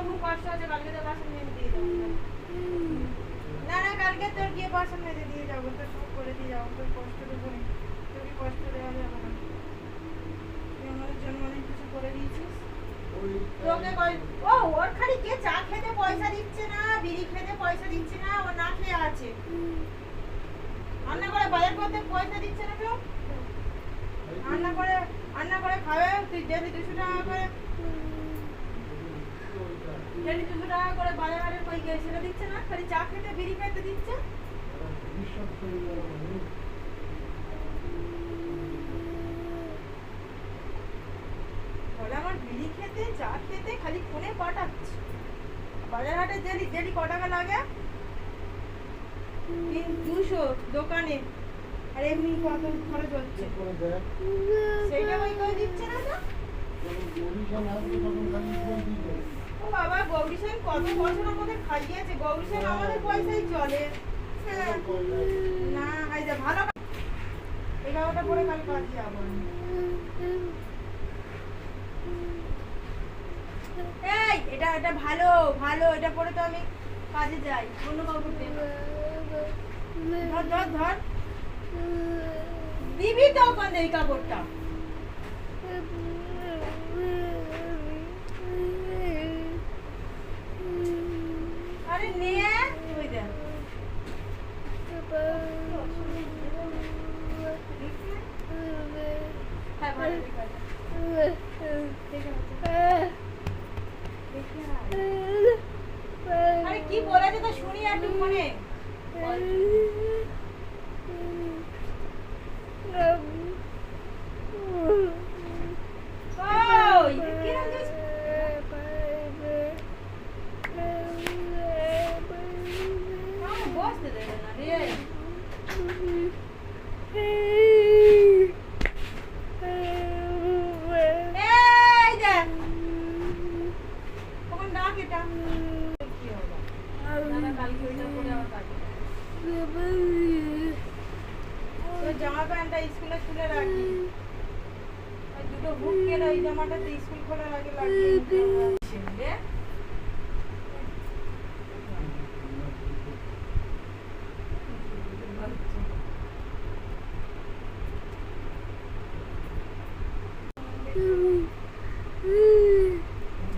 খুব কষ্ট আছে, কালকে তো বাসন মেজে দিয়ে যাবো। না না, কালকে তোর গিয়ে বাসন মেজে দিয়ে যাবো, তোর সব করে দিয়ে যাবো, তোর কষ্টটুকু নেই, তোরই কষ্ট দেওয়া যাবে না। তুই আমাদের জন্য অনেক কিছু করে দিয়েছিস। তোকে ও ওর খালি কে চা খেতে পয়সা দিচ্ছে না, বিড়ি খেতে পয়সা দিচ্ছে না, ও না খেয়ে আছে। রান্না করে বাজার করতে পয়সা দিচ্ছে না কেউ। রান্না করে খাবে, তুই ডেলি 200 টাকা করে, ডেলি 200 টাকা করে বাজারের কই গিয়ে সেটা দিচ্ছে না, খালি চা খেতে বিড়ি খেতে দিচ্ছে। বলে আমার বিড়ি খেতে চা খেতে খালি ফোনে পাঠাচ্ছে। বাজার হাটে ডেলি ডেলি ক টাকা লাগে? 200 দোকানে, আর এমনি কত খরচ হচ্ছে সেইটা ওই করে দিচ্ছে না তো। ও বাবা, গৌরী সেন কত বছর আমাদের খাইয়েছে, গৌরী সেন আমাদের পয়সাই চলে। না এই যে ভালো 11টা পরে কাল কাজে যাবো। এই এটা এটা ভালো ভালো, এটা পরে তো আমি কাজে যাই। অন্য কাপড় দে, ধর ধর ধর, দিবি তো ওখান এই কাপড়টা। আরে নে তুই দে। হ্যাঁ ভালো ঠিক আছে। আরে কি বলেছে তো শুনি একটু মনে। ওই কি রাখিস? বসতে দে না রে। এই দে ওখানে ডাক এটা কি হবে না, কালকে ওইটা পরে আবার কাটে। ওই জামা প্যান্টটা স্কুলে তুলে রাখি, ওই দুটো হুক কেটে ওই জামাটা স্কুল খোলার আগে লাগিয়ে